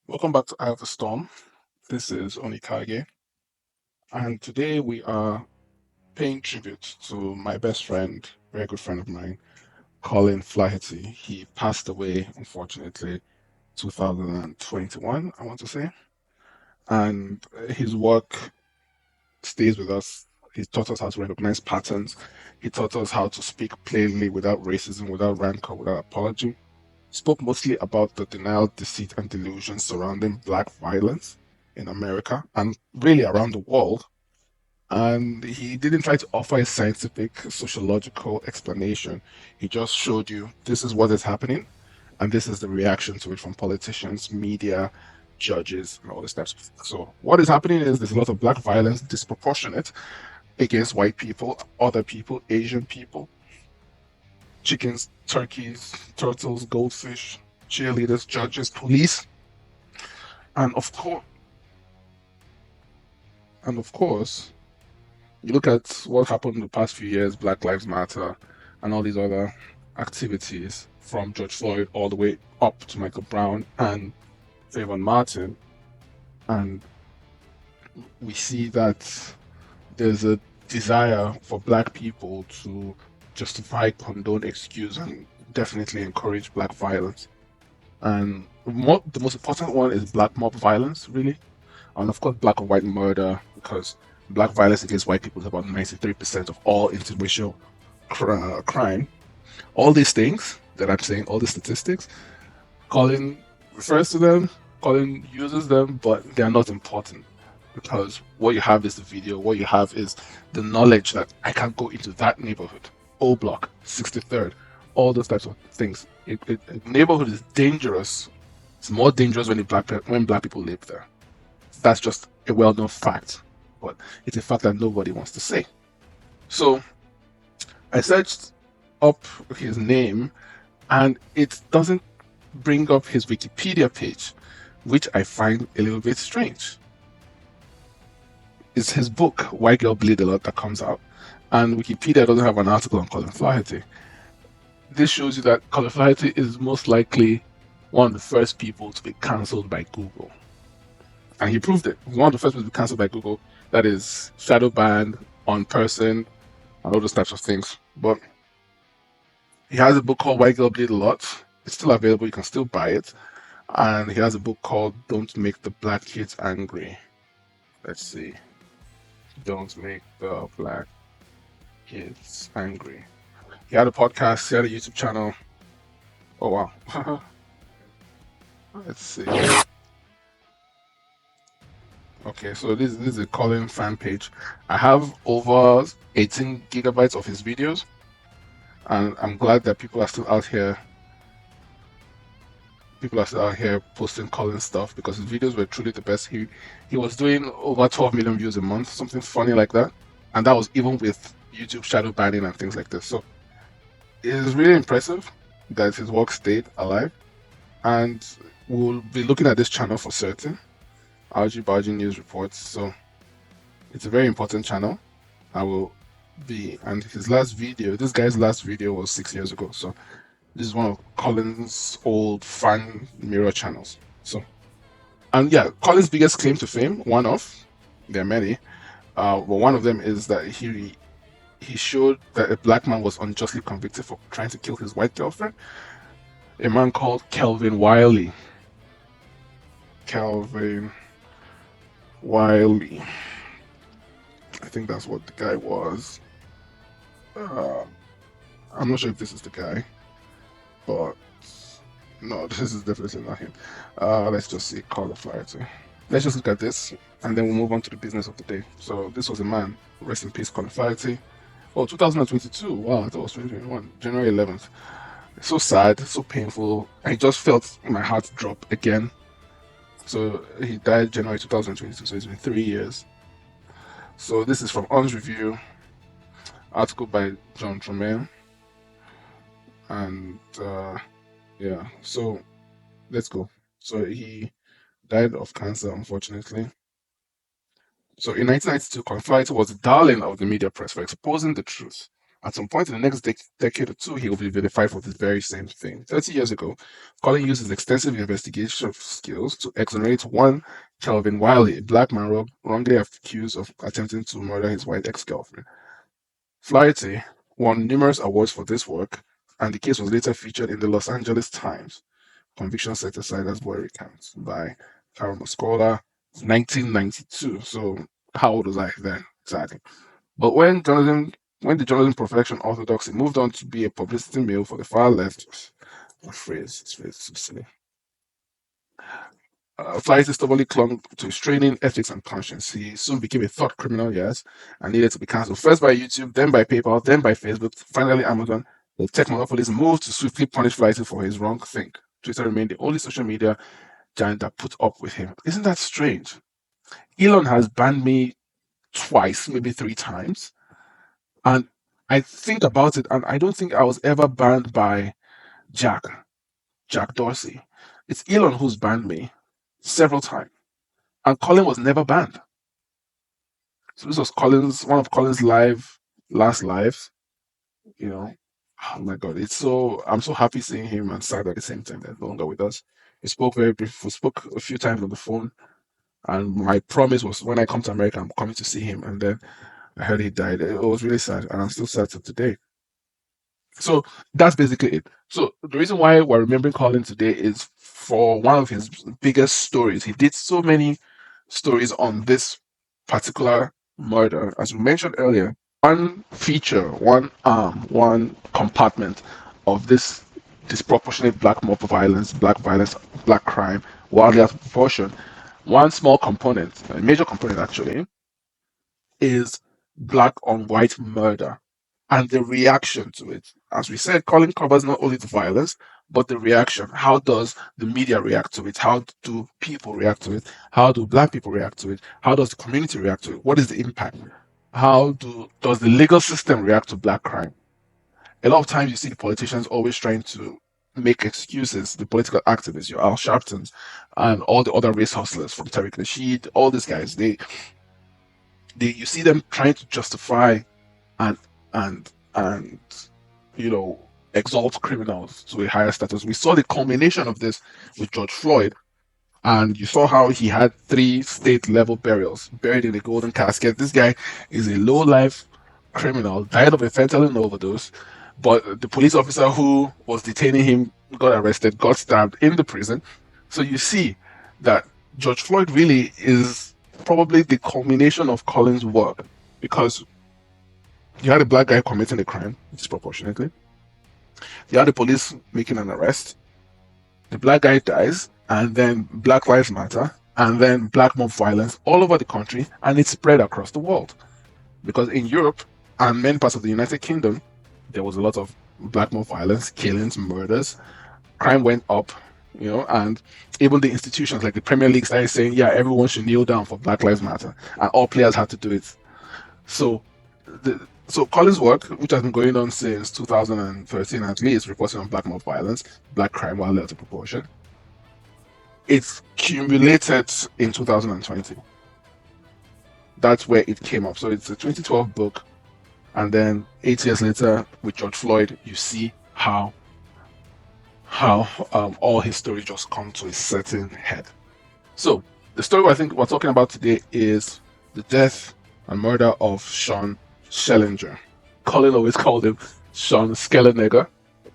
Welcome back to Eye of the Storm. This is Onikage, and today we are paying tribute to my best friend, very good friend of mine, Colin Flaherty. He passed away, unfortunately, 2021, I want to say, and his work stays with us. He taught us how to recognize patterns. He taught us how to speak plainly without racism, without rancor, without apology. Spoke mostly about the denial, deceit, and delusion surrounding Black violence in America and really around the world. And he didn't try to offer a scientific, sociological explanation. He just showed you this is what is happening, and this is the reaction to it from politicians, media, judges, and all this types of things. So, what is happening is there's a lot of Black violence, disproportionate against white people, other people, Asian people, chickens, turkeys, turtles, goldfish, cheerleaders, judges, police, and of course, and of course, you look at what happened in the past few years, Black Lives Matter, and all these other activities from George Floyd all the way up to Michael Brown and Trayvon Martin, and we see that there's a desire for Black people to justify, condone, excuse, and definitely encourage Black violence. And the most important one is black mob violence, really. And of course, black or white murder, because black violence against white people is about 93% of all interracial crime. All these things that I'm saying, all the statistics, Colin refers to them, Colin uses them, but they are not important because what you have is the video, what you have is the knowledge that I can go into that neighborhood, O Block, 63rd, all those types of things. A neighborhood is dangerous. It's more dangerous when black people live there. That's just a well-known fact, but it's a fact that nobody wants to say. So I searched up his name, and it doesn't bring up his Wikipedia page, which I find a little bit strange. It's his book, White Girl Bleed a Lot, that comes out, and Wikipedia doesn't have an article on Colin Flaherty. This shows you that Colin Flaherty is most likely one of the first people to be cancelled by Google. And he proved it. One of the first people to be cancelled by Google, that is shadow banned, on person, and all those types of things. But he has a book called White Girl Bleed a Lot. It's still available, you can still buy it. And he has a book called Don't Make the Black Kids Angry. Let's see. Don't Make the Black Kids Angry. He had a podcast, he had a YouTube channel. Oh wow. Let's see. Okay, so this is a Colin fan page. I have over 18 gigabytes of his videos, and I'm glad that people are still out here. People are still out here posting Colin stuff because his videos were truly the best. He was doing over 12 million views a month, something funny like that, and that was even with YouTube shadow banning and things like this. So it is really impressive that his work stayed alive, and we'll be looking at this channel for certain. RG Bargy News Reports. So it's a very important channel. I will be, and his last video, this guy's last video was 6 years ago. So this is one of Colin's old fan mirror channels. So, and yeah, Colin's biggest claim to fame, one of, there are many, but one of them is that he showed that a black man was unjustly convicted for trying to kill his white girlfriend. A man called Kelvin Wiley. Kelvin Wiley. I think that's what the guy was. Uh, I'm not sure if this is the guy, but no, this is definitely not him. Let's just see Colin Flaherty. Let's just look at this, and then we'll move on to the business of the day. So this was a man. Rest in peace, Colin Flaherty. Oh, 2022. Wow, I thought it was 2021. January 11th. It's so sad, so painful. I just felt my heart drop again. So he died January 2022, so it's been 3 years. So this is from On's Review, article by John Tremaine. And yeah, so let's go. So he died of cancer, unfortunately. So in 1992, Colin Flight was the darling of the media press for exposing the truth At some point in the next decade or two, he will be vilified for this very same thing. 30 years ago, Colin used his extensive investigation skills to exonerate one Kelvin Wiley, a black man wrongly accused of attempting to murder his white ex-girlfriend. Flaherty won numerous awards for this work, and the case was later featured in the Los Angeles Times. Conviction set aside as boy recounts by Carol Muscola, 1992. So how old was I then? Exactly. But when the journalism profession orthodoxy moved on to be a publicity mill for the far left, this phrase is so silly. Flaherty stubbornly clung to his training, ethics, and conscience. He soon became a thought criminal, yes, and needed to be cancelled first by YouTube, then by PayPal, then by Facebook, finally Amazon. The tech monopolies moved to swiftly punish Flaherty for his wrong thing. Twitter remained the only social media giant that put up with him. Isn't that strange? Elon has banned me twice, maybe three times. And I think about it, and I don't think I was ever banned by Jack Dorsey. It's Elon who's banned me several times. And Colin was never banned. So this was one of Colin's last lives, you know. Oh my god, I'm so happy seeing him and sad at the same time that he's no longer with us. We spoke a few times on the phone, and my promise was when I come to America, I'm coming to see him. And then I heard he died. It was really sad, and I'm still sad to today. So that's basically it. So the reason why we're remembering Colin today is for one of his biggest stories. He did so many stories on this particular murder. As we mentioned earlier, one feature, one arm, one compartment of this disproportionate black mob violence, black crime, wildly out of proportion. One small component, a major component actually, is black on white murder and the reaction to it. As we said, Colin covers not only the violence, but the reaction. How does the media react to it? How do people react to it? How do black people react to it? How does the community react to it? What is the impact? Does the legal system react to black crime? A lot of times you see the politicians always trying to make excuses, the political activists, your Al Sharptons, and all the other race hustlers from Tariq Nasheed, all these guys, you see them trying to justify and and you know exalt criminals to a higher status. We saw the culmination of this with George Floyd, and you saw how he had 3 state level burials buried in a golden casket. This guy is a low life criminal, died of a fentanyl overdose, but the police officer who was detaining him got arrested, got stabbed in the prison. So you see that George Floyd really is probably the culmination of Colin's work, because you had a black guy committing a crime disproportionately. You had the police making an arrest. The black guy dies, and then Black Lives Matter, and then black mob violence all over the country, and it's spread across the world. Because in Europe and many parts of the United Kingdom, there was a lot of black mob violence, killings, murders. Crime went up, and even the institutions like the Premier League started saying, yeah, everyone should kneel down for Black Lives Matter, and all players had to do it. So Colin's work, which has been going on since 2013 at least, reporting on black mob violence, black crime while out of proportion, it's cumulated in 2020. That's where it came up. So it's a 2012 book, and then 8 years later with George Floyd, you see how all his stories just come to a certain head. So the story I think we're talking about today is the death and murder of Sean Schellenger. Colin always called him Sean Schellenger.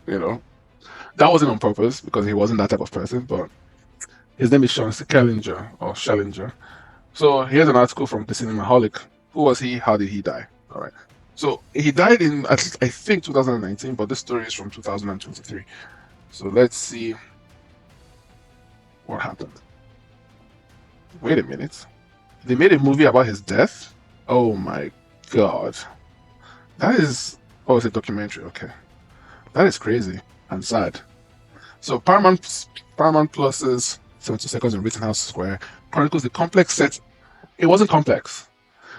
That wasn't on purpose because he wasn't that type of person, but his name is Sean Schellenger or Schellenger. So here's an article from the Cinemaholic. Who was he? How did he die? All right. So he died in, I think, 2019, but this story is from 2023. So let's see what happened. Wait a minute. They made a movie about his death? Oh my god. It's a documentary, okay. That is crazy and sad. So Paramount Plus's 72 Seconds in Rittenhouse Square chronicles the complex set. It wasn't complex.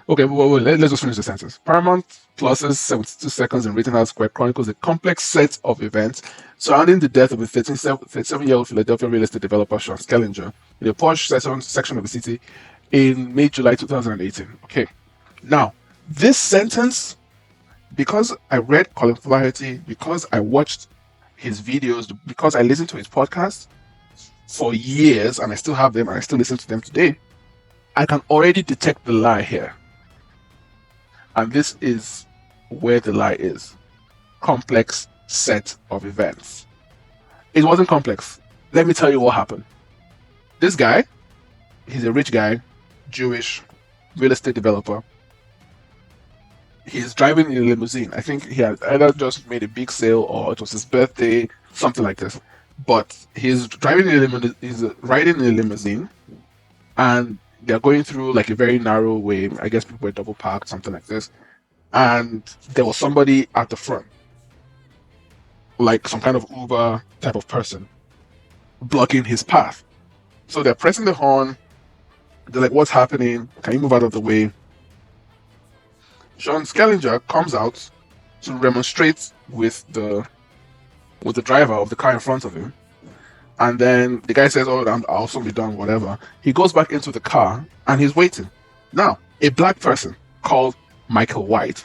Okay, let's just finish the sentence. Paramount Plus's 72 Seconds in Rittenhouse Square chronicles a complex set of events surrounding the death of a 37-year-old Philadelphia real estate developer, Sean Schellenger, in a posh section of the city in May-July 2018. Okay, now, this sentence Because I read Colin Flaherty, because I watched his videos, because I listened to his podcast for years and I still have them and I still listen to them today, I can already detect the lie here. And this is where the lie is. Complex set of events. It wasn't complex. Let me tell you what happened. This guy, he's a rich guy, Jewish, real estate developer. He's driving in a limousine. I think he had either just made a big sale or it was his birthday, something like this. But he's driving in a limousine, he's riding in a limousine, and they're going through like a very narrow way. I guess people were double parked, something like this. And there was somebody at the front, like some kind of Uber type of person, blocking his path. So they're pressing the horn. They're like, "What's happening? Can you move out of the way?" Sean Schellenger comes out to remonstrate with the driver of the car in front of him. And then the guy says, "Oh, I'll soon be done, whatever." He goes back into the car and he's waiting. Now, a black person called Michael White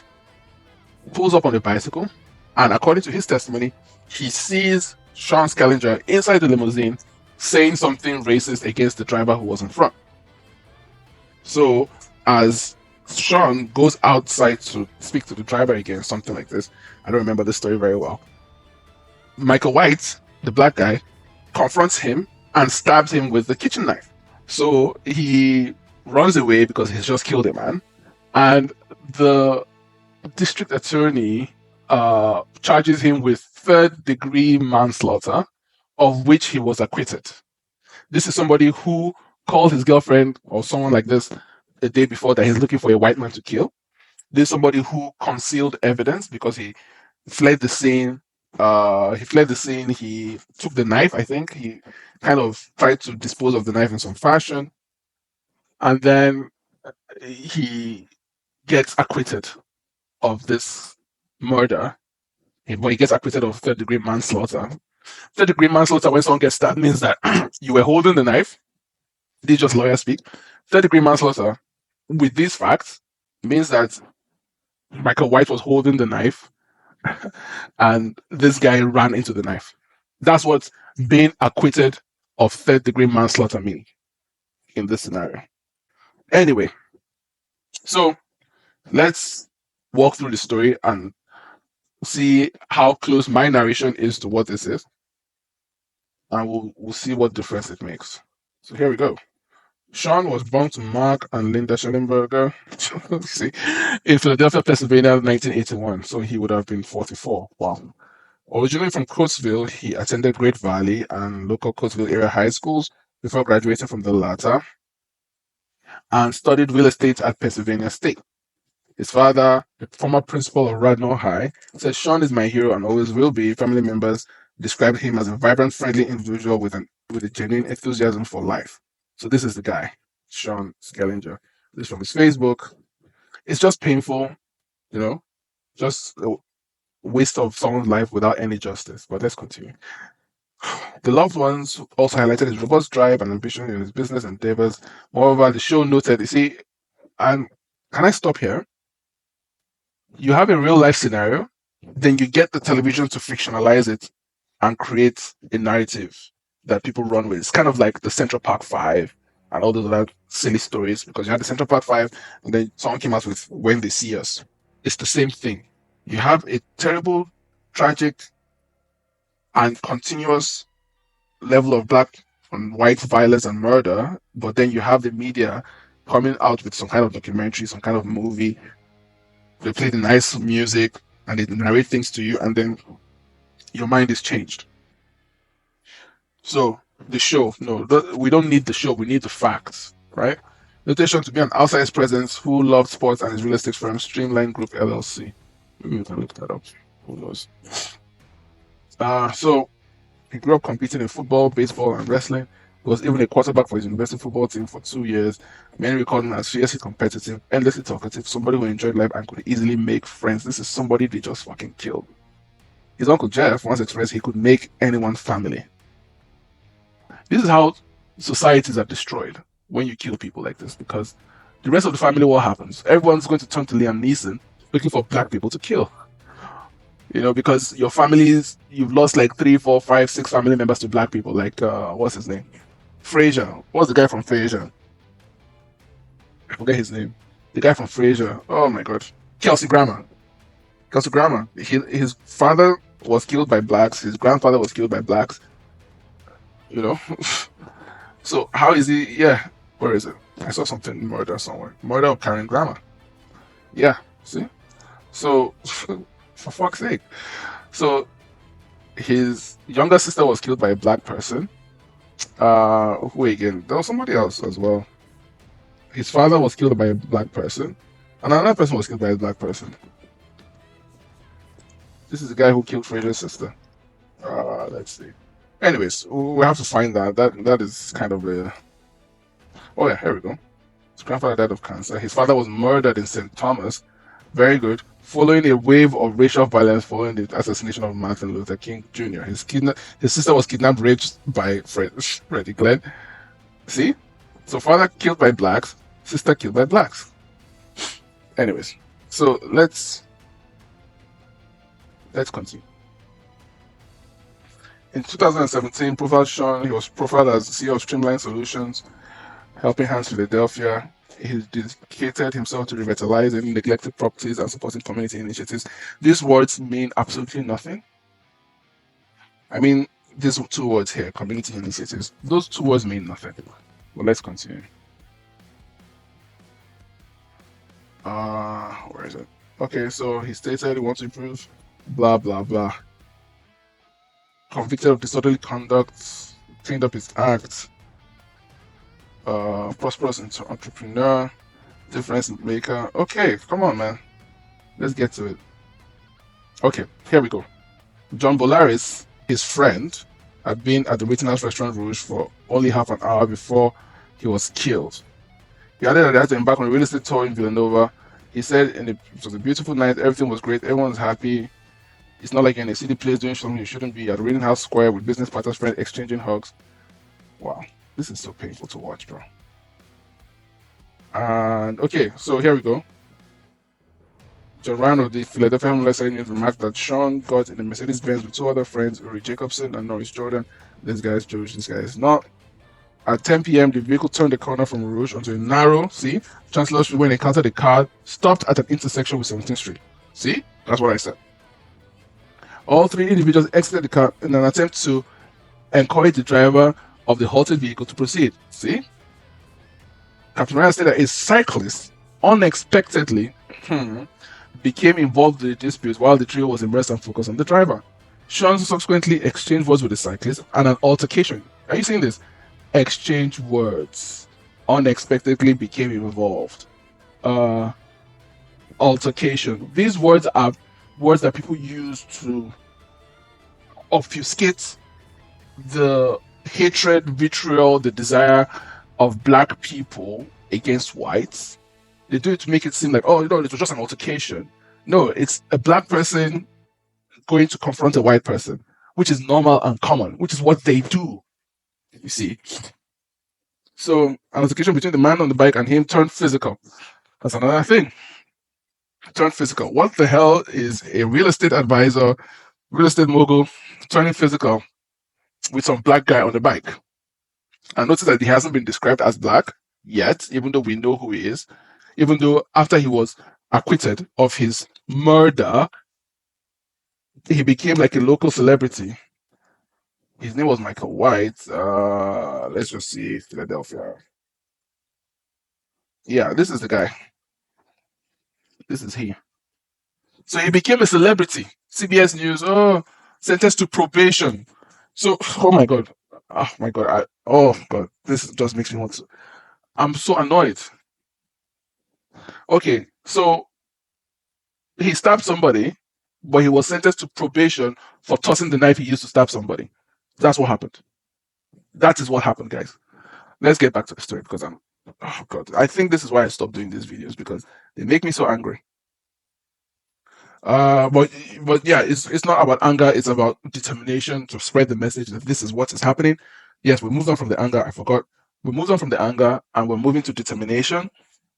pulls up on a bicycle, and according to his testimony, he sees Sean Schellenger inside the limousine saying something racist against the driver who was in front. So, as Sean goes outside to speak to the driver again, something like this, I don't remember the story very well. Michael White, the black guy, confronts him and stabs him with the kitchen knife. So he runs away because he's just killed a man. And the district attorney charges him with third-degree manslaughter, of which he was acquitted. This is somebody who called his girlfriend or someone like this the day before that he's looking for a white man to kill. This is somebody who concealed evidence because he fled the scene. He took the knife. I think he kind of tried to dispose of the knife in some fashion, and then he gets acquitted of this murder. But he gets acquitted of third-degree manslaughter. Third-degree manslaughter, when someone gets stabbed, means that you were holding the knife. This is just lawyer speak. Third-degree manslaughter, with these facts, means that Michael White was holding the knife and this guy ran into the knife. That's what being acquitted of third-degree manslaughter means in this scenario. Anyway, so let's walk through the story and see how close my narration is to what this is, and we'll see what difference it makes. So here we go. Sean was born to Mark and Linda Schellenberger in Philadelphia, Pennsylvania, 1981. So he would have been 44. Wow. Originally from Coatesville, he attended Great Valley and local Coatesville area high schools before graduating from the latter and studied real estate at Pennsylvania State. His father, the former principal of Radnor High, said Sean is my hero and always will be. Family members described him as a vibrant, friendly individual with a genuine enthusiasm for life. So this is the guy, Sean Schellenger. This is from his Facebook. It's just painful, just a waste of someone's life without any justice. But let's continue. The loved ones also highlighted his robust drive and ambition in his business endeavors. Moreover, the show noted, and can I stop here? You have a real life scenario, then you get the television to fictionalize it and create a narrative that people run with. It's kind of like the Central Park 5 and all those other silly stories, because you had the Central Park 5 and then someone came out with When They See Us. It's the same thing. You have a terrible, tragic, and continuous level of black and white violence and murder, but then you have the media coming out with some kind of documentary, some kind of movie. They play the nice music and they narrate things to you, and then your mind is changed. So the show, no, we don't need the show. We need the facts, right? Notation to be an outside presence who loved sports and his real estate firm, Streamline Group LLC. Maybe we can look that up. Who knows? So he grew up competing in football, baseball, and wrestling. He was even a quarterback for his university football team for 2 years. Many recall him as fiercely competitive, endlessly talkative, somebody who enjoyed life and could easily make friends. This is somebody they just fucking killed. His uncle Jeff once expressed he could make anyone family. This is how societies are destroyed when you kill people like this, because the rest of the family, what happens? Everyone's going to turn to Liam Neeson looking for black people to kill. Because your families, you've lost like 3, 4, 5, 6 family members to black people. Like, what's his name? Frasier. What's the guy from Frasier? I forget his name. The guy from Frasier. Oh my god. Kelsey Grammer. Kelsey Grammer. His father was killed by blacks. His grandfather was killed by blacks. You know? So how is he? Yeah. Where is it? I saw something murder somewhere. Murder of Karen Grammer. Yeah. See? So, for fuck's sake. So, his younger sister was killed by a black person. Who again? There was somebody else as well. His father was killed by a black person, and another person was killed by a black person. This is the guy who killed Frasier's sister. Let's see. Anyways, we have to find that. That is kind of a. Oh yeah, here we go. His grandfather died of cancer. His father was murdered in St. Thomas. Very good. Following a wave of racial violence following the assassination of Martin Luther King Jr. His sister was kidnapped, raped by Freddie Glenn. See? So father killed by blacks, sister killed by blacks. Anyways, so let's continue. In 2017, he was profiled as CEO of Streamline Solutions, Helping Hands Philadelphia. He dedicated himself to revitalizing neglected properties and supporting community initiatives. These words mean absolutely nothing. I mean, these 2 words here, community initiatives, those 2 words mean nothing. But let's continue. Where is it? Okay, so he stated he wants to improve, blah, blah, blah. Convicted of disorderly conduct, cleaned up his act, prosperous entrepreneur, difference maker. Okay, come on, man. Let's get to it. Okay, here we go. John Bolaris, his friend, had been at the Rittenhouse Restaurant Rouge for only half an hour before he was killed. He added that they had to embark on a real estate tour in Villanova. He said it was a beautiful night, everything was great, everyone was happy. It's not like you're in a city place doing something you shouldn't be at Rittenhouse Square with business partners, friends, exchanging hugs. Wow, this is so painful to watch, bro. And okay, so here we go. John Ryan of the Philadelphia Homeless News remarked that Sean got in a Mercedes-Benz with 2 other friends, Uri Jacobson and Norris Jordan. This guy is Jewish, this guy is not. At 10 p.m., the vehicle turned the corner from Rouge onto a narrow, Chancellor Street when it encountered a car, stopped at an intersection with 17th Street. See? That's what I said. All 3 individuals exited the car in an attempt to encourage the driver of the halted vehicle to proceed. See? Captain Ryan said that a cyclist unexpectedly became involved in the dispute while the trio was immersed and focused on the driver. Sean subsequently exchanged words with the cyclist and an altercation. Are you seeing this? Exchange words. Unexpectedly became involved. Altercation. These words are words that people use to obfuscate the hatred, vitriol, the desire of black people against whites. They do it to make it seem like, oh, it was just an altercation. No, it's a black person going to confront a white person, which is normal and common, which is what they do. You see? So, an altercation between the man on the bike and him turned physical. That's another thing. Turned physical. What the hell is a real estate advisor, real estate mogul, turning physical with some black guy on the bike? And notice that he hasn't been described as black yet, even though we know who he is. Even though after he was acquitted of his murder, he became like a local celebrity. His name was Michael White. Let's just see, Philadelphia. Yeah, this is the guy. This is he. So he became a celebrity. CBS News, sentenced to probation. So, oh my God. Oh my God. Oh God. This just makes me want to. I'm so annoyed. Okay, so he stabbed somebody, but he was sentenced to probation for tossing the knife he used to stab somebody. That's what happened. That is what happened, guys. Let's get back to the story because oh God. I think this is why I stopped doing these videos because they make me so angry. But yeah, it's not about anger. It's about determination to spread the message that this is what is happening. Yes, we moved on from the anger. I forgot. We moved on from the anger and we're moving to determination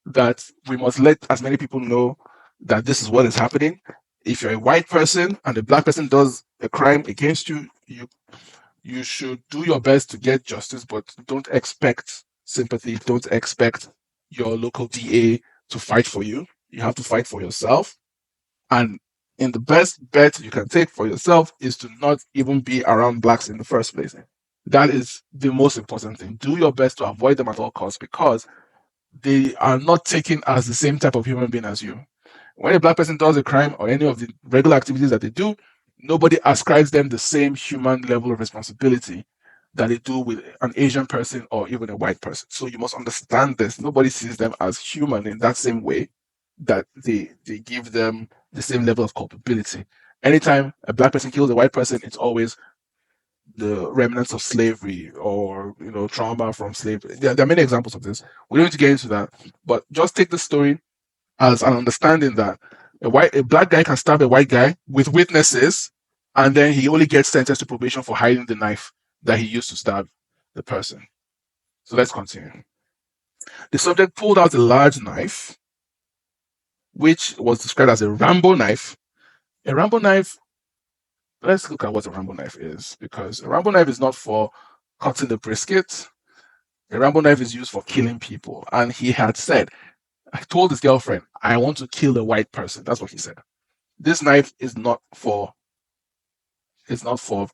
that we must let as many people know that this is what is happening. If you're a white person and a black person does a crime against you, you should do your best to get justice, but don't expect sympathy. Don't expect your local DA to fight for you. You have to fight for yourself. And in the best bet you can take for yourself is to not even be around blacks in the first place. That is the most important thing. Do your best to avoid them at all costs because they are not taken as the same type of human being as you. When a black person does a crime or any of the regular activities that they do, nobody ascribes them the same human level of responsibility that they do with an Asian person or even a white person. So you must understand this. Nobody sees them as human in that same way that they give them the same level of culpability. Anytime a black person kills a white person, it's always the remnants of slavery or trauma from slavery. There are many examples of this. We don't need to get into that, but just take the story as an understanding that a black guy can stab a white guy with witnesses, and then he only gets sentenced to probation for hiding the knife that he used to stab the person. So let's continue. The subject pulled out a large knife, which was described as a Rambo knife. A Rambo knife, let's look at what a Rambo knife is, because a Rambo knife is not for cutting the brisket. A Rambo knife is used for killing people. And he had said, I told his girlfriend, I want to kill a white person. That's what he said. This knife is not for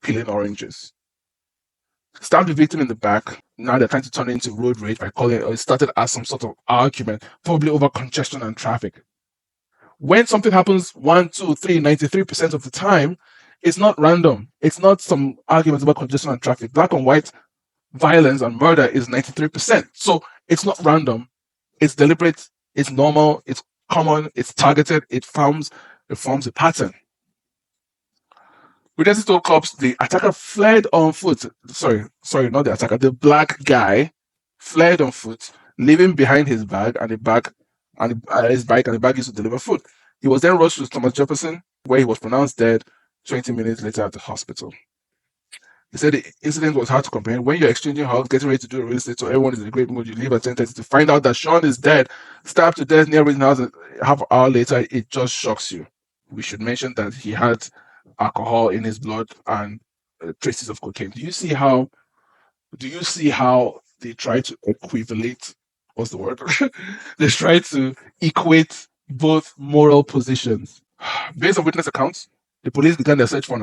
peeling oranges. Stabbed the victim in the back. Now they're trying to turn it into road rage by calling it, or it started as some sort of argument, probably over congestion and traffic. When something happens 1, 2, 3, 93% of the time, it's not random. It's not some arguments about congestion and traffic. Black and white violence and murder is 93%. So it's not random. It's deliberate. It's normal. It's common. It's targeted. It forms a pattern. Witnesses told cops the attacker fled on foot. Sorry, not the attacker. The black guy fled on foot, leaving behind his bag and his bike and the bag used to deliver food. He was then rushed to Thomas Jefferson, where he was pronounced dead 20 minutes later at the hospital. He said the incident was hard to comprehend. When you're exchanging hugs, getting ready to do a real estate, so everyone is in a great mood, you leave at 10:30 to find out that Sean is dead, stabbed to death near Rittenhouse, and half an hour later, it just shocks you. We should mention that he had alcohol in his blood and traces of cocaine. Do you see how they try to equivalate? What's the word? They try to equate both moral positions. Based on witness accounts, the police began their search for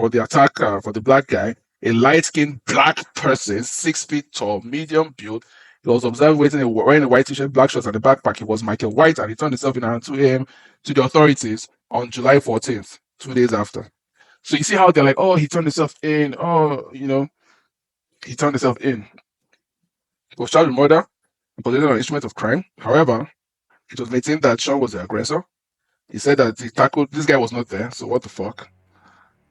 the black guy, a light-skinned black person, 6 feet tall, medium build. He was observed wearing a white t-shirt, black shorts, and a backpack. He was Michael White, and he turned himself in around 2 a.m. to the authorities on July 14th, 2 days after. So you see how they're like, oh, he turned himself in. Oh, he turned himself in. He was charged with murder and possession of an instrument of crime. However, it was maintained that Sean was the aggressor. He said that he tackled this guy was not there, so what the fuck?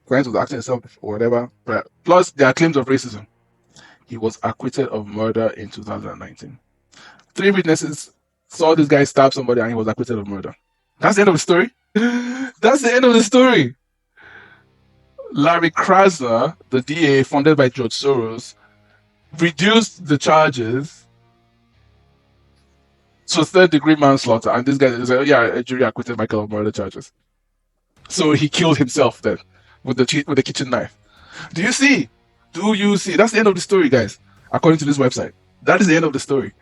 Client was acting himself or whatever. But plus, there are claims of racism. He was acquitted of murder in 2019. 3 witnesses saw this guy stab somebody and he was acquitted of murder. That's the end of the story. That's the end of the story. Larry Krasner, the DA funded by George Soros, reduced the charges to 3rd-degree manslaughter, and this guy is like, yeah, a jury acquitted Michael of murder charges. So he killed himself then with the kitchen knife. Do you see? That's the end of the story, guys. According to this website, that is the end of the story.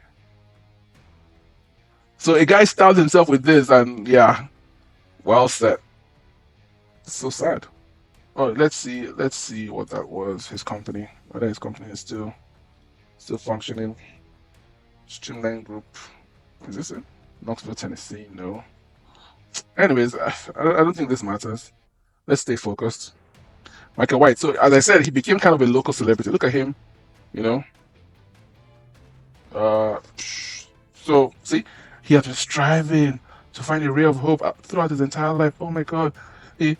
So a guy stabbed himself with this, and yeah, well said. So sad. Oh, let's see what that was. His company, whether his company is still functioning. Streamline Group. Is this it? Knoxville, Tennessee. No. Anyways, I don't think this matters. Let's stay focused. Michael White. So as I said, he became kind of a local celebrity. Look at him. So see, he has been striving to find a ray of hope throughout his entire life. Oh my God. He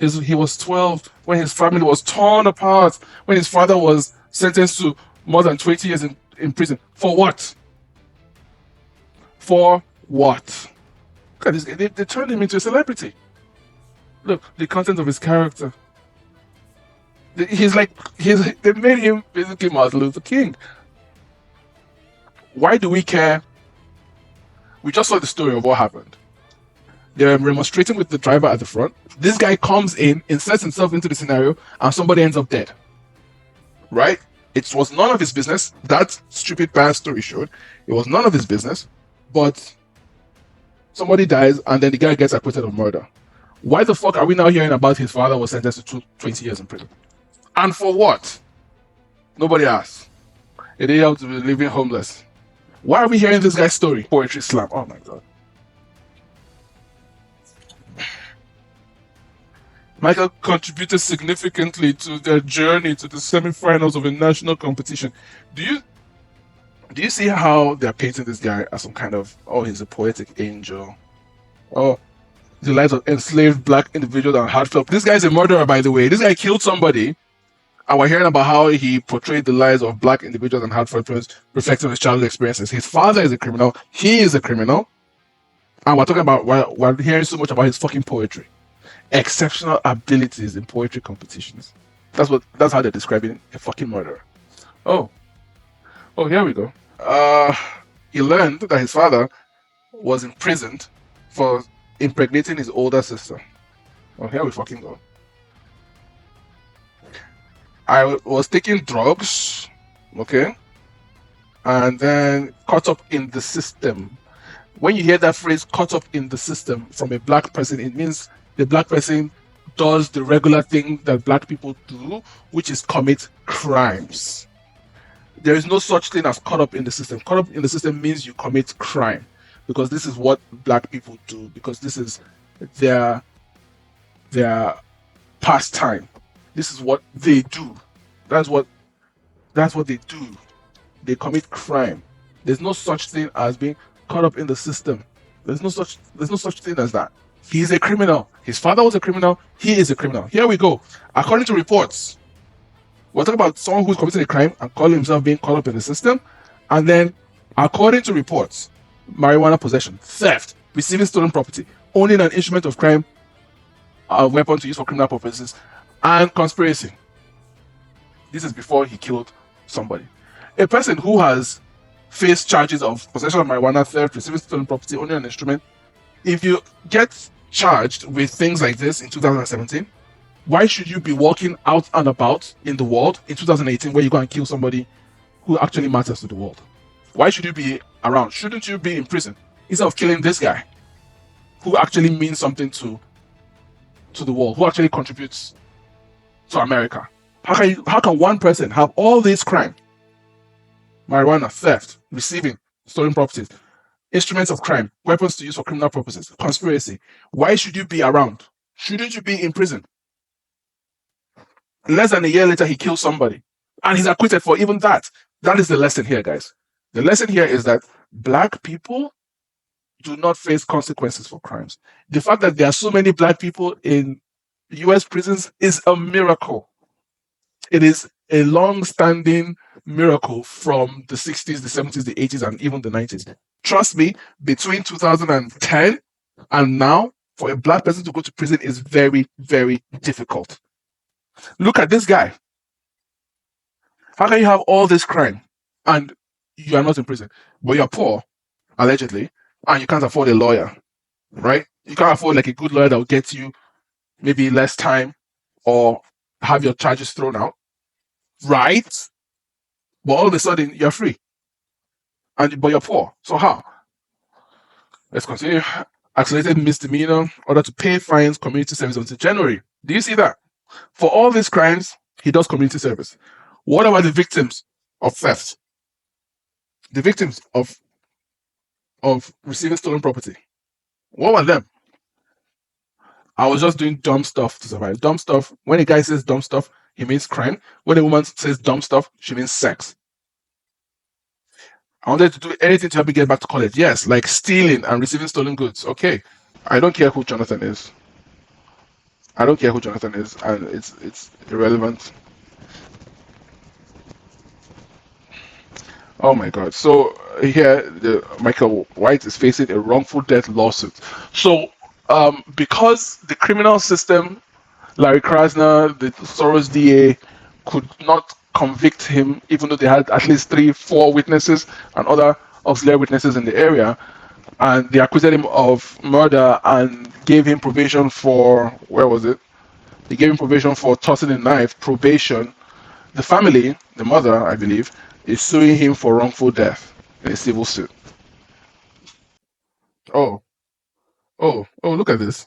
was 12 when his family was torn apart, when his father was sentenced to more than 20 years in prison. For what? For what? Look at this guy. They turned him into a celebrity. Look, the content of his character. They made him basically Martin Luther King. Why do we care? We just saw the story of what happened. They're remonstrating with the driver at the front. This guy comes in, inserts himself into the scenario, and somebody ends up dead. Right? It was none of his business. That stupid bad story showed. It was none of his business. But somebody dies, and then the guy gets acquitted of murder. Why the fuck are we now hearing about his father was sentenced to 20 years in prison? And for what? Nobody asked. He didn't have to be living homeless. Why are we hearing this guy's story? Poetry slam. Oh my god. Michael contributed significantly to their journey to the semi-finals of a national competition. Do you see how they're painting this guy as some kind of, oh, he's a poetic angel? Oh, the lives of enslaved black individuals and heartfelt. This guy's a murderer, by the way. This guy killed somebody. And we're hearing about how he portrayed the lives of black individuals and heartfelt reflecting his childhood experiences. His father is a criminal. He is a criminal. And we're talking about, we're hearing so much about his fucking poetry. Exceptional abilities in poetry competitions. That's how they're describing a fucking murderer. Oh, here we go. He learned that his father was imprisoned for impregnating his older sister. Oh, here we fucking go. I was taking drugs, okay, and then caught up in the system. When you hear that phrase, caught up in the system, from a black person, it means the black person does the regular thing that black people do, which is commit crimes. There is no such thing as caught up in the system. Caught up in the system means you commit crime, because this is what black people do, because this is their pastime. This is what they do. That's what they do. They commit crime. There's no such thing as being caught up in the system. There's no such thing as that. He's a criminal. His father was a criminal. He is a criminal. Here we go. According to reports, we're talking about someone who's committed a crime and calling himself being caught up in the system. And then, according to reports, marijuana possession, theft, receiving stolen property, owning an instrument of crime, a weapon to use for criminal purposes, and conspiracy. This is before he killed somebody. A person who has faced charges of possession of marijuana, theft, receiving stolen property, owning an instrument. If you get charged with things like this in 2017, why should you be walking out and about in the world in 2018 where you go and kill somebody who actually matters to the world? Why should you be around? Shouldn't you be in prison instead of killing this guy who actually means something to the world, who actually contributes to America? How can one person have all this crime? Marijuana, theft, receiving stolen properties, instruments of crime, weapons to use for criminal purposes, conspiracy. Why should you be around? Shouldn't you be in prison? Less than a year later, he kills somebody. And he's acquitted for even that. That is the lesson here, guys. The lesson here is that black people do not face consequences for crimes. The fact that there are so many black people in US prisons is a miracle. It is a long-standing miracle from the 60s, the 70s, the 80s, and even the 90s. Trust me, between 2010 and now, for a black person to go to prison is very, very difficult. Look at this guy. How can you have all this crime and you are not in prison? But you're poor, allegedly, and you can't afford a lawyer, right? You can't afford like a good lawyer that will get you maybe less time or have your charges thrown out, right? But all of a sudden, you're free. But you're poor. So how? Let's continue. Accelerated misdemeanor, order to pay fines, community service until January. Do you see that? For all these crimes, he does community service. What about the victims of theft? The victims of receiving stolen property? What about them? I was just doing dumb stuff to survive. Dumb stuff. When a guy says dumb stuff, he means crime. When a woman says dumb stuff, she means sex. I wanted to do anything to help me get back to college. Yes, like stealing and receiving stolen goods. Okay. I don't care who Jonathan is. And it's irrelevant. Oh my God. So here, Michael White is facing a wrongful death lawsuit. So because the criminal system, Larry Krasner, the Soros DA, could not convict him, even though they had at least 3-4 witnesses and other auxiliary witnesses in the area, and they acquitted him of murder and gave him probation for, where was it? They gave him probation for tossing a knife, probation. The family, the mother, I believe, is suing him for wrongful death in a civil suit. Oh, look at this.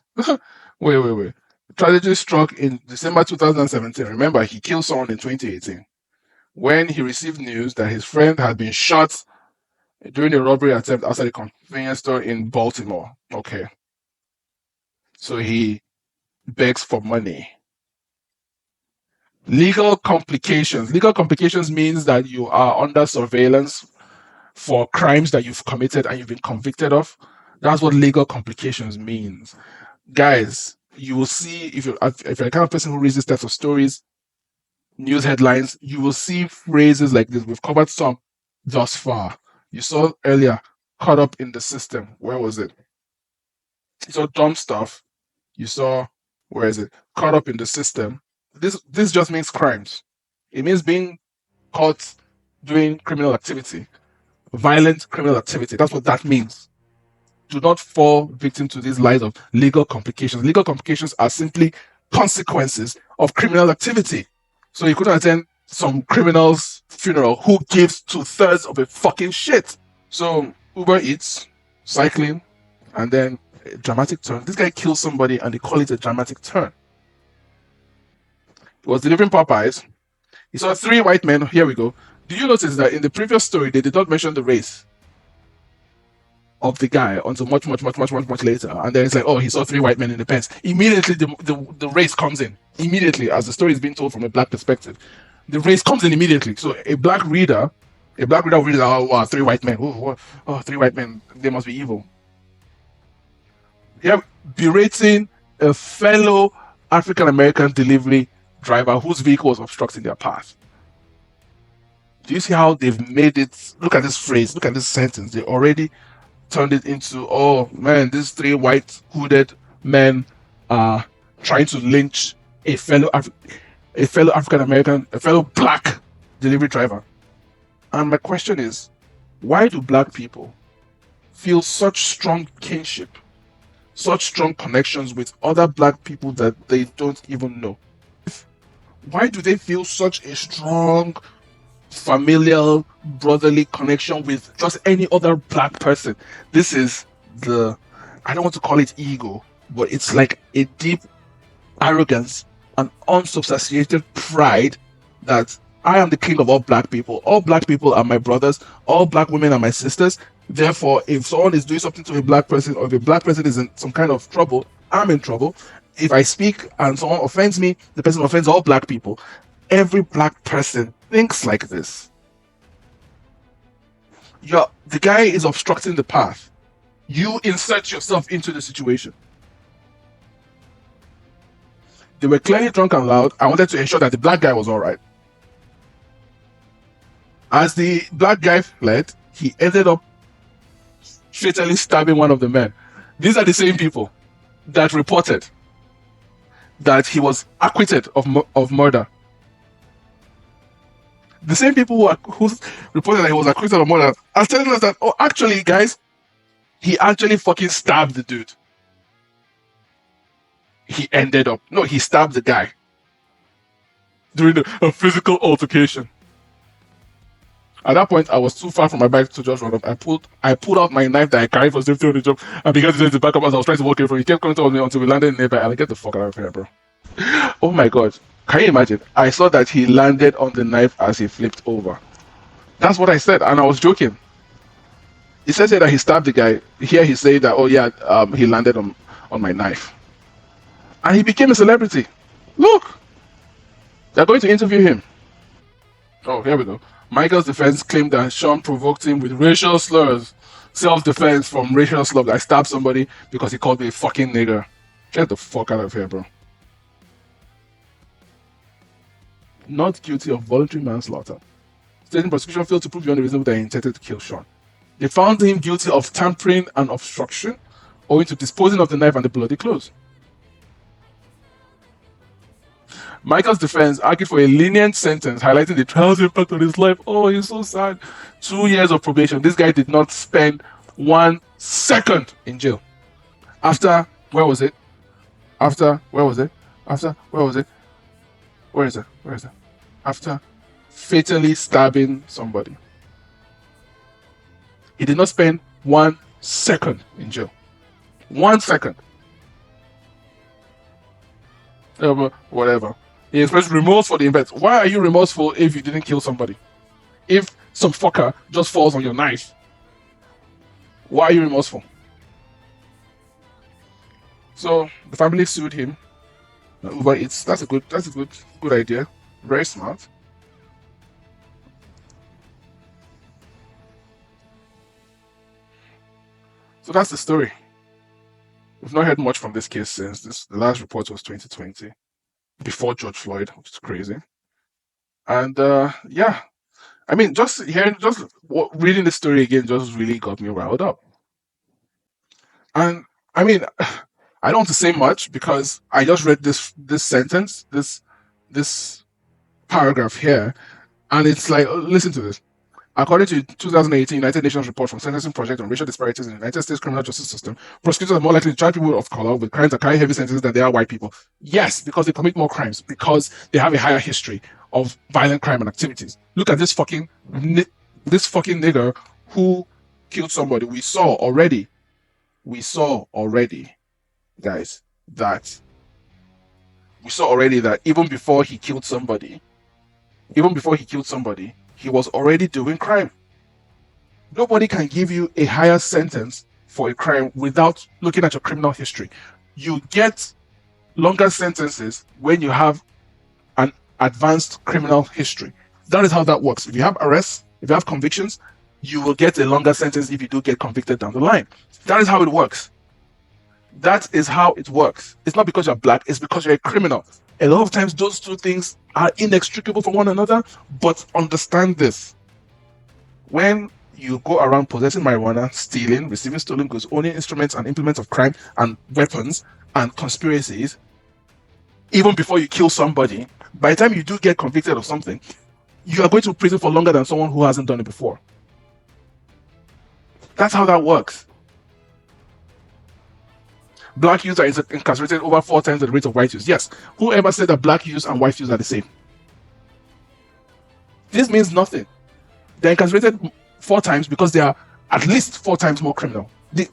Wait. Tragedy struck in December 2017. Remember, he killed someone in 2018 when he received news that his friend had been shot during a robbery attempt outside a convenience store in Baltimore. Okay. So he begs for money. Legal complications. Legal complications means that you are under surveillance for crimes that you've committed and you've been convicted of. That's what legal complications means. Guys, you will see if you're the kind of person who reads these types of stories, news headlines, you will see phrases like this. We've covered some thus far. You saw earlier, caught up in the system. Where was it? You saw dumb stuff. You saw, where is it? Caught up in the system. This just means crimes. It means being caught doing criminal activity, violent criminal activity. That's what that means. Do not fall victim to these lies of legal complications. Legal complications are simply consequences of criminal activity. So you couldn't attend some criminal's funeral who gives 2/3 of a fucking shit. So Uber Eats, cycling, and then a dramatic turn. This guy kills somebody and they call it a dramatic turn. He was delivering Popeyes. He saw 3 white men. Here we go. Do you notice that in the previous story they did not mention the race of the guy until much later? And then it's like, oh, he saw 3 white men in the pants. Immediately the race comes in. Immediately, as the story is being told from a black perspective, the race comes in immediately. So a black reader will read, oh wow, 3 white men. Oh, 3 white men. They must be evil. Yeah, berating a fellow African American delivery driver whose vehicle was obstructing their path. Do you see how they've made it? Look at this phrase, look at this sentence. They already turned it into, oh man, these 3 white hooded men are trying to lynch a fellow African American, a fellow black delivery driver. And my question is, why do black people feel such strong kinship, such strong connections with other black people that they don't even know? Why do they feel such a strong familial, brotherly connection with just any other black person? This is I don't want to call it ego, but it's like a deep arrogance and unsubstantiated pride that I am the king of all black people. All black people are my brothers. All black women are my sisters. Therefore, if someone is doing something to a black person, or if a black person is in some kind of trouble, I'm in trouble. If I speak and someone offends me, the person offends all black people. Every black person thinks like this. The guy is obstructing the path. You insert yourself into the situation. They were clearly drunk and loud. I wanted to ensure that the black guy was all right. As the black guy fled, he ended up fatally stabbing one of the men. These are the same people that reported that he was acquitted of murder. The same people who reported that he was acquitted of murder are telling us that, oh, actually, guys, he actually fucking stabbed the dude. He stabbed the guy during a physical altercation. At that point, I was too far from my bike to just run up. I pulled out my knife that I carried for safety on the job and began to the back up as I was trying to walk away from him. He kept coming towards me until we landed nearby. And I get the fuck out of here, bro. Oh my god. Can you imagine? I saw that he landed on the knife as he flipped over. That's what I said, and I was joking. He said that he stabbed the guy. Here he said that, oh yeah, he landed on my knife. And he became a celebrity. Look! They're going to interview him. Oh, here we go. Michael's defense claimed that Sean provoked him with racial slurs. Self-defense from racial slurs. I stabbed somebody because he called me a fucking nigger. Get the fuck out of here, bro. Not guilty of voluntary manslaughter. State prosecution failed to prove beyond a reasonable doubt he intended to kill Sean. They found him guilty of tampering and obstruction, owing to disposing of the knife and the bloody clothes. Michael's defense argued for a lenient sentence, highlighting the trial's impact on his life. Oh, he's so sad. 2 years of probation. This guy did not spend 1 second in jail. After, where was it? After, where was it? After, where was it? Where is it? Where is it? After fatally stabbing somebody. He did not spend 1 second in jail. 1 second. Whatever. He expressed remorse for the event. Why are you remorseful if you didn't kill somebody? If some fucker just falls on your knife, why are you remorseful? So the family sued him. Uber Eats. That's a good idea. Very smart. So that's the story. We've not heard much from this case since the last report was 2020, before George Floyd, which is crazy. And yeah, I mean, just reading the story again just really got me riled up. And I mean, I don't want to say much because I just read this sentence, this paragraph here, and it's like, listen to this. According to 2018 United Nations report from Sentencing Project on Racial Disparities in the United States Criminal Justice System, prosecutors are more likely to charge people of color with crimes that carry heavy sentences than they are white people. Yes, because they commit more crimes, because they have a higher history of violent crime and activities. Look at this fucking nigger who killed somebody. We saw already, guys, that even before he killed somebody, he was already doing crime. Nobody can give you a higher sentence for a crime without looking at your criminal history. You get longer sentences when you have an advanced criminal history. That is how that works. If you have arrests, if you have convictions, you will get a longer sentence if you do get convicted down the line. That is how it works. It's not because you're black, it's because you're a criminal. A lot of times those two things are inextricable from one another, but understand this. When you go around possessing marijuana, stealing, receiving stolen goods, owning instruments and implements of crime and weapons and conspiracies, even before you kill somebody, by the time you do get convicted of something, you are going to prison for longer than someone who hasn't done it before. That's how that works. Black youths are incarcerated over 4 times the rate of white youths. Yes, whoever said that black youths and white youths are the same? This means nothing. They're incarcerated 4 times because they are at least 4 times more criminal. They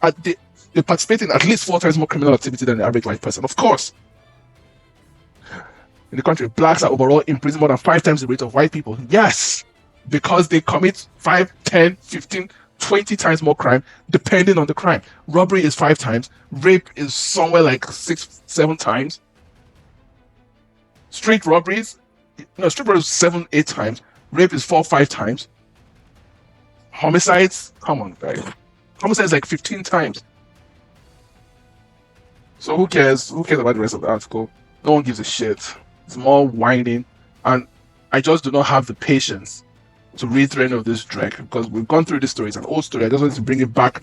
participate in at least 4 times more criminal activity than the average white person. Of course. In the country, blacks are overall in prison more than 5 times the rate of white people. Yes, because they commit 5, 10, 15, 20 times more crime, depending on the crime. Robbery is 5 times. Rape is somewhere like 6, 7 times. Street robberies 7, 8 times. Rape is 4, 5 times. Homicides, come on, guys. Homicides like 15 times. So who cares? Who cares about the rest of the article? No one gives a shit. It's more whining, and I just do not have the patience to read through any of this dreck because we've gone through this story. It's an old story. I just wanted to bring it back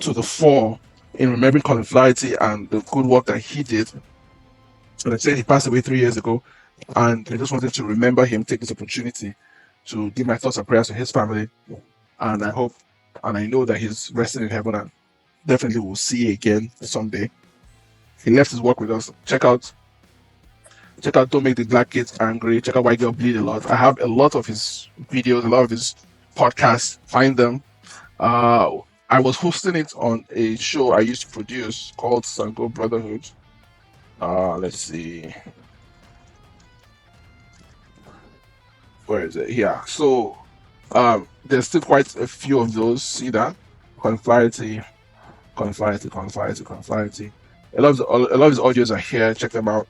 to the fore in remembering Colin Flaherty and the good work that he did. And I said he passed away 3 years ago, and I just wanted to remember him, take this opportunity to give my thoughts and prayers to his family. And I hope and I know that he's resting in heaven and definitely we'll see again someday. He left his work with us. Check out Don't Make the Black Kids Angry. Check out White Girl Bleed a Lot. I have a lot of his videos, a lot of his podcasts. Find them. I was hosting it on a show I used to produce called Sango Brotherhood. Let's see. Where is it? Yeah. So there's still quite a few of those. See that? Colin Flaherty. A lot of his audios are here. Check them out.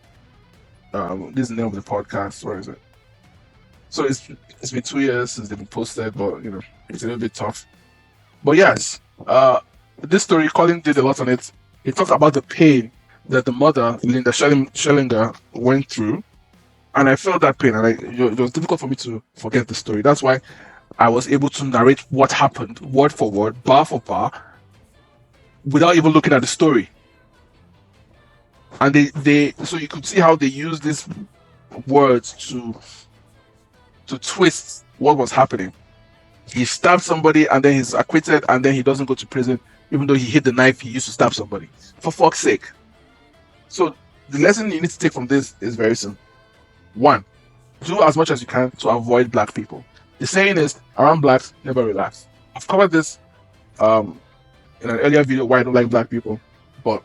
This is the name of the podcast. Where is it? So it's been 2 years since they've been posted, but it's a little bit tough. But yes, this story, Colin did a lot on it. He talked about the pain that the mother, Linda Schellenger, went through, and I felt that pain, and it was difficult for me to forget the story. That's why I was able to narrate what happened, word for word, bar for bar, without even looking at the story. And so you could see how they used these words to twist what was happening. He stabbed somebody and then he's acquitted and then he doesn't go to prison, even though he hit the knife he used to stab somebody. For fuck's sake. So the lesson you need to take from this is very simple. 1, do as much as you can to avoid black people. The saying is, around blacks, never relax. I've covered this in an earlier video why I don't like black people, but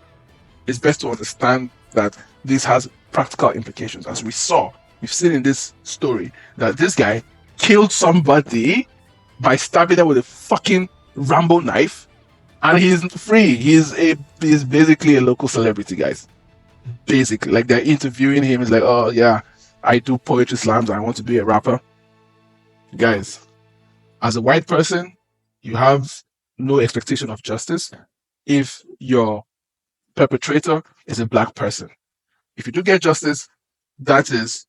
it's best to understand that this has practical implications. As we've seen in this story that this guy killed somebody by stabbing them with a fucking Rambo knife, and he's free. He's basically a local celebrity, guys. Basically, like, they're interviewing him. He's like, oh yeah, I do poetry slams. I want to be a rapper. Guys, as a white person, you have no expectation of justice if your perpetrator is a black person. If you do get justice, that is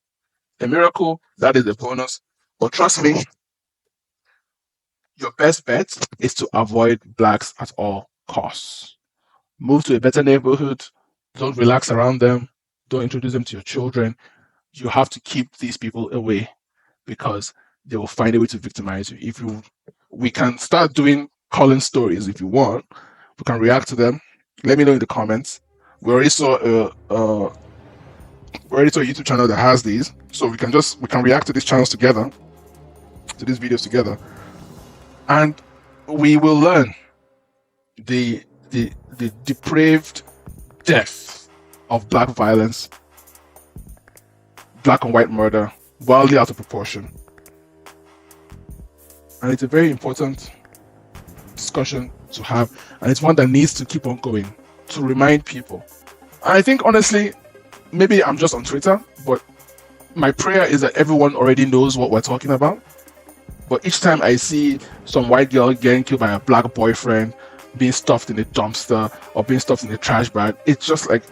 a miracle. That is a bonus. But trust me, your best bet is to avoid blacks at all costs. Move to a better neighborhood. Don't relax around them. Don't introduce them to your children. You have to keep these people away because they will find a way to victimize you. We can start doing Colin stories if you want. We can react to them. Let me know in the comments. We already saw a YouTube channel that has these, so we can react to these channels together, to these videos together, and we will learn the depraved depth of black violence, black and white murder, wildly out of proportion. And it's a very important discussion to have, and it's one that needs to keep on going to remind people. And I think, honestly, maybe I'm just on Twitter, but my prayer is that everyone already knows what we're talking about. But each time I see some white girl getting killed by a black boyfriend, being stuffed in a dumpster, or being stuffed in a trash bag, it's just like,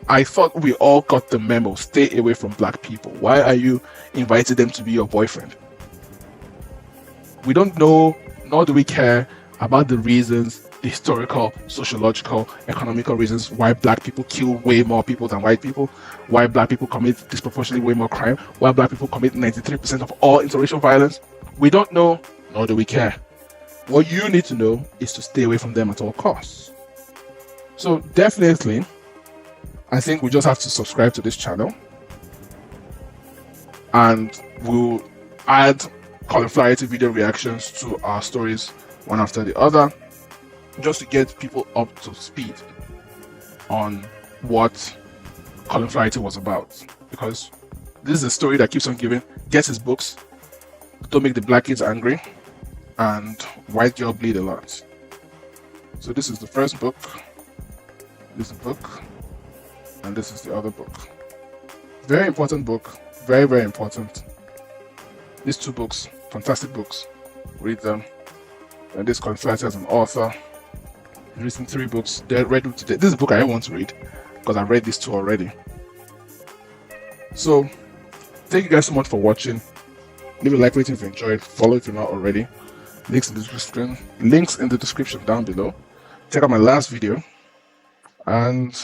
I thought we all got the memo. Stay away from black people. Why are you inviting them to be your boyfriend? We don't know, nor do we care about the reasons, the historical, sociological, economical reasons why black people kill way more people than white people, why black people commit disproportionately way more crime, why black people commit 93% of all interracial violence. We don't know, nor do we care. What you need to know is to stay away from them at all costs. So definitely, I think we just have to subscribe to this channel, and we'll add Colin Flaherty video reactions to our stories one after the other, just to get people up to speed on what Colin Flaherty was about. Because this is a story that keeps on giving. Get his books, Don't Make the Black Kids Angry, and White Girl Bleed a Lot. So this is the first book, this is the book, and this is the other book. Very important book, very, very important. These 2 books, fantastic books. Read them. And this Colin Flaherty as an author. He's written 3 books. They're ready today. This is a book I want to read because I've read these 2 already. So, thank you guys so much for watching. Leave a like rating if you enjoyed. Follow if you're not already. Links in the description down below. Check out my last video. And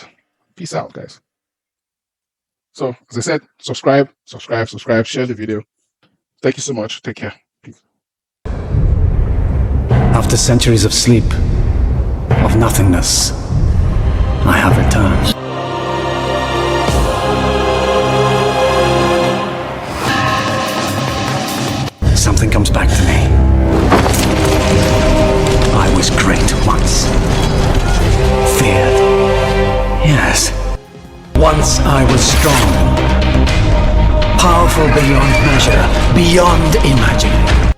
peace out, guys. So, as I said, subscribe, share the video. Thank you so much. Take care. Peace. After centuries of sleep, of nothingness, I have returned. Something comes back to me. I was great once. Feared. Yes. Once I was strong. Powerful beyond measure, beyond imagining.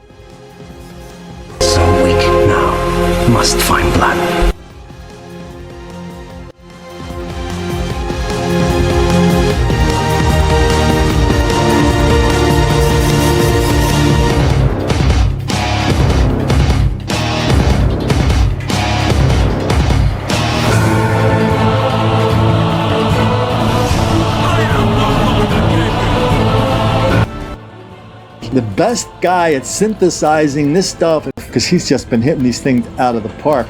So weak now, must find blood. The best guy at synthesizing this stuff, because he's just been hitting these things out of the park.